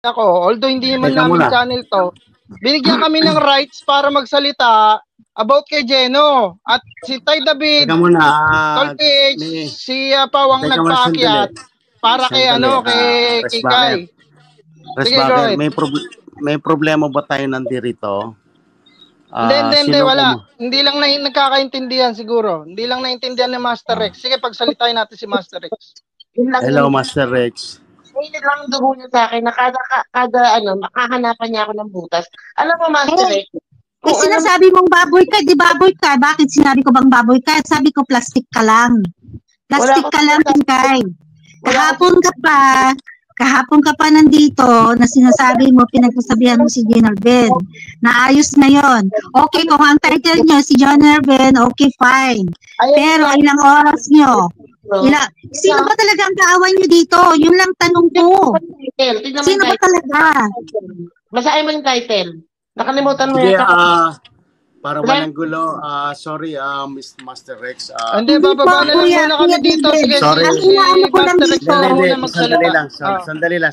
ako, although hindi man Teka namin muna. channel to, binigyan kami ng rights para magsalita about kay Jeno. At si Tay David, Teka muna. Tol PH, May, si Pawang teka muna, sandali. nagpaakyat para kay Sandali. kay Kai. Sige, go Resbacker, ahead. may problema ba tayo nandito? Hindi, wala. Hindi lang nagkakaintindihan siguro. Hindi lang naintindihan ni Master Rex. Sige, pagsalitain natin si Master Rex. Hello, Master Rex. Ngayon lang dugo niya sa akin na kada makahanapan niya ako ng butas. Alam mo, Master Rex, kung sinasabi mong baboy ka, di baboy ka. Bakit sinabi ko bang baboy ka? Sabi ko plastic ka lang. Plastic ka lang, Kay. Kahapon ka pa nandito na sinasabi mo, pinagsasabihan mo si General Ben. Naayos na yon. Okay, kung ang title nyo si General Ben, okay, fine. Pero ilang oras nyo? Sino ba talaga ang kaaway nyo dito? Yun lang tanong ko. Sino ba talaga? Basahin mo yung title. Nakalimutan mo yun. Para walang gulo, sorry, Master Rex. Hindi, bababa na lang muna kami dito. Sige, sorry. Sandali lang.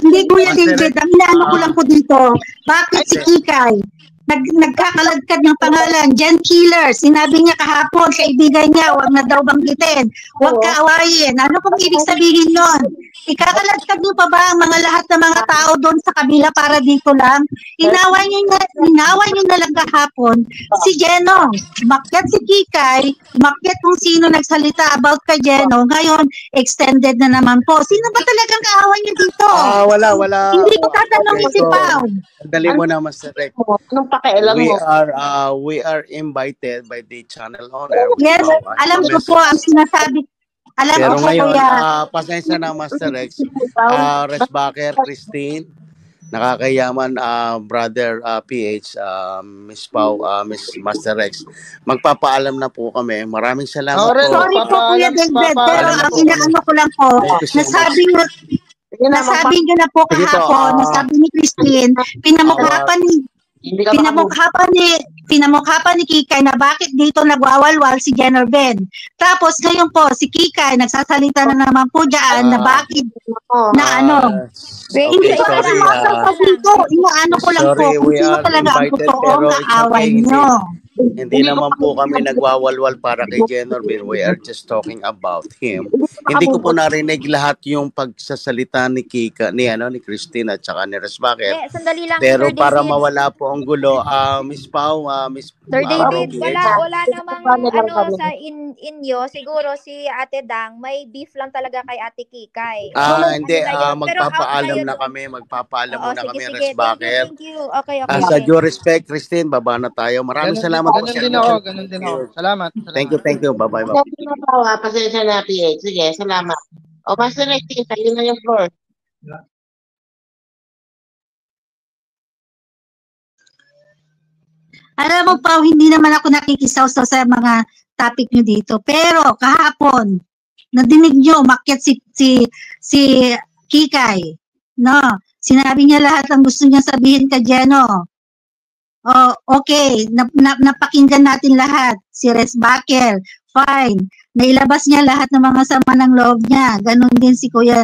Hindi, Kuya David, ang inaano ko lang po dito. Bakit si Kikay? Nagkakaladkad ng pangalan, Jen Killer. Sinabi niya kahapon, kaibigan niya, huwag na daw banggitin. Huwag kaawayin. Ano pong ibig sabihin nun? Ikakaladkad niyo pa ba ang mga lahat ng mga tao doon sa kabila para dito lang? Inaway niyo na lang kahapon si Jeno. Umakyat si Kikay, umakyat kung sino nagsalita about kay Jeno. Ngayon, extended na naman po. Sino ba talagang kaaway niyo dito? Wala. Hindi ko tatanungin si Pao. Dali mo na, Master Rex. Anong pakialam mo? We are invited by the channel owner. Yes, alam ko po ang sinasabi. Pero ngayon, pasensya na, Master Rex. Resbacker, Christine, nakakayaman, Brother PH, Miss Pau, Miss Master Rex. Magpapaalam na po kami. Maraming salamat po. Sorry po, Kuya David, pero ang inaano ko lang po, nasabi nyo na po kahapon, nasabi ni Christine, pinamukha pa ni Kikay na bakit dito nagwawalwal si General Ben. Tapos ngayon po, si Kikay nagsasalita na naman po dyan na bakit na ano. Hindi ko alam inaano ko lang po kung sino talaga ang totoong kaaway nyo. Hindi naman po kami nagwawalwal para kay General Ben. We are just talking about him. Hindi ko po narinig lahat yung pagsasalita ni Kika, ni Christine at saka ni Resbacker. Sandali lang. Pero para mawala po ang gulo, Miss Pau, Miss Sir David, wala namang sa inyo. Siguro si Ate Dang, may beef lang talaga kay Ate Kikay. Hindi, magpapaalam na kami. Magpapaalam muna kami, Resbacker. Thank you. Okay. Sa due respect, Christine, baba na tayo. Maraming salamat. Ganun din ako. Salamat. Thank you. Bye-bye. Pasensya na, PH. Sige, salamat. O, Master Rex, sa'yo na yung floor. Alam mo, Pao, hindi naman ako nakikisaw-saw sa mga topic nyo dito. Pero, kahapon, nadinig nyo, umakyat si Kikay. No? Sinabi niya lahat ang gusto niya sabihin kay Jeno. Oh, okay, napakinggan natin lahat. Si Resbacker, fine. Nailabas niya lahat ng mga sama ng loob niya. Ganon din si Kuya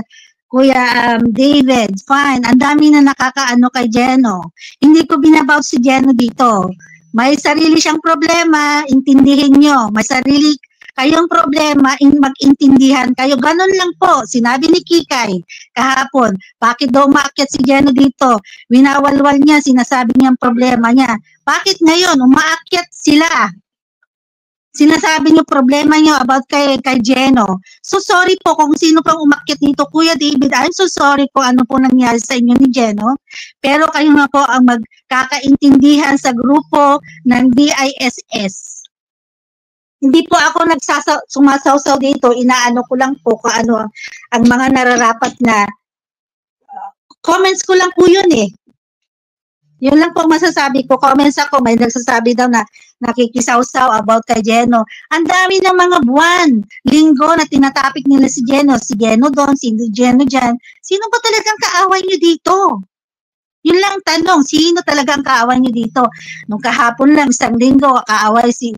David, fine. Ang dami na nakakaano kay Jeno. Hindi ko binabaw si Jeno dito. May sarili siyang problema, intindihin nyo. May sarili kayong problema, mag-intindihan kayo. Ganon lang po. Sinabi ni Kikay kahapon, bakit daw umaakyat si Jeno dito? Winawalwal niya, sinasabi niya ang problema niya. Bakit ngayon umaakyat sila? Sinasabi niyo problema niyo about kay Jeno. So sorry po kung sino pang umakyat dito, Kuya David. I'm so sorry kung ano po nangyari sa inyo ni Jeno. Pero kayo nga po ang magkakaintindihan sa grupo ng DISS. Hindi po ako sumasawsaw dito, inaano ko lang po kung ano ang mga nararapat na comments ko lang po yun eh. Yun lang po masasabi ko, comments ako, may nagsasabi daw na nakikisawsaw about kay Jeno. Ang dami ng mga buwan, linggo na tinatapik nila si Jeno doon, si Jeno dyan. Sino ba talagang kaaway nyo dito? Yun lang tanong, sino talagang kaaway nyo dito? Nung kahapon lang, isang linggo, kaaway si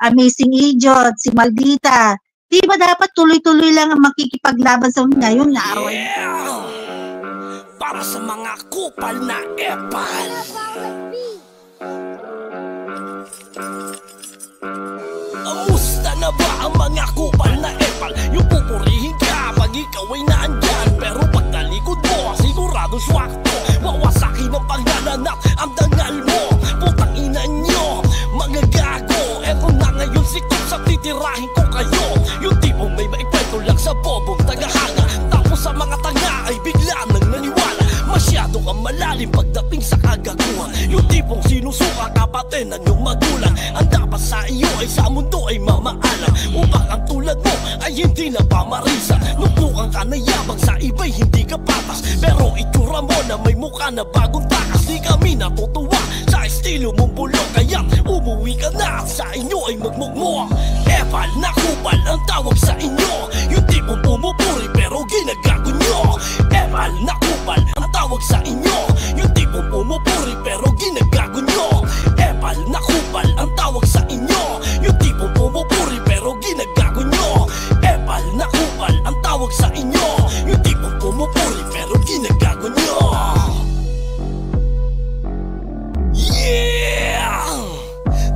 Amazing Idiot, si Maldita. Di ba dapat tuloy-tuloy lang ang makikipaglaban sa ngayon na away? para sa mga kupal na epal. Amusta na ba ang mga kupal na epal? Yung pupurihin ka pag ikaw ay naandyan, pero pag talikod mo sigurado swakto. Wawasakin ang pagdalanak ang dangal mo. Putang ina nyo, mga gago. Eto na ngayon si Cops at titirahin ko kayo. Yung tipong may maikwento lang sa bobong tagahanga, tapos sa mga tanga ay bigla nang naniwala. Masyado kang malalim pagdating sa kagaguhan. Yung tipong sinusuka kapatid ng iyong magulang. Ang dapat sa iyo ay sa mundo ay mamaalam, upang ang tulad mo ay hindi na pamarisa. Nuknukan ka na yabang sa iba'y hindi ka patas, pero itsura mo na may mukha na bagong takas. Di kami natutuwa sa estilo mong bulok, kaya umuwi ka na at sa inyo ay magmukmok. Epal na kupal ang tawag sa inyo, yung tipong pumupuri pero ginagago nyo. Epal na kupal ang tawag sa inyo, yung tipong pumupuri pero ginagago nyo. Epal na kupal ang tawag sa inyo, yung tipong pumupuri pero ginagago nyo. Epal na kupal ang tawag sa inyo, yung tipong pumupuri pero ginagago nyo. Yeah!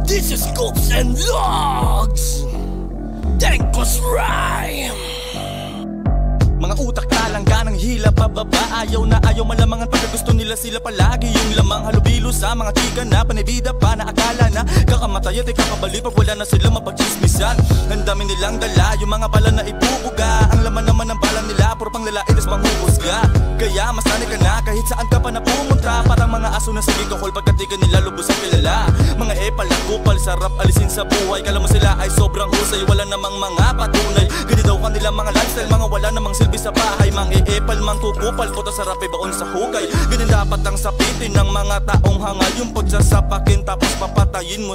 This is Scoops and Logs, Thankos Rhyme. Mga utak talangga ng hila pababa, ayaw na ayaw malamangan pagka gusto nila sila palagi. Yung lamang halubilo sa mga chika na panibida pa na akala na kakamatay at ikakabali pag wala na sila mapagchismisan. Ang dami nilang dala, yung mga bala na ibubuga, ang laman naman ng bala nila puro pang lalaitas panghubusga. Kaya masanay ka na kahit saan ka pa na pumunta, parang mga aso na sige kakol pagkat di ka nila lubos ang kilala. Mga epal na kupal, sarap alisin sa buhay, kala mo sila ay sobrang husay, wala namang mga patunay. Ganito daw kanila mga lifestyle, mga wala namang silbi sa bahay. Mga epal man kukupal, puto sarap ay baon sa hukay. Ganun dapat ang sapitin ng mga taong hangal, yung pagsasapakin tapos papatayin mo.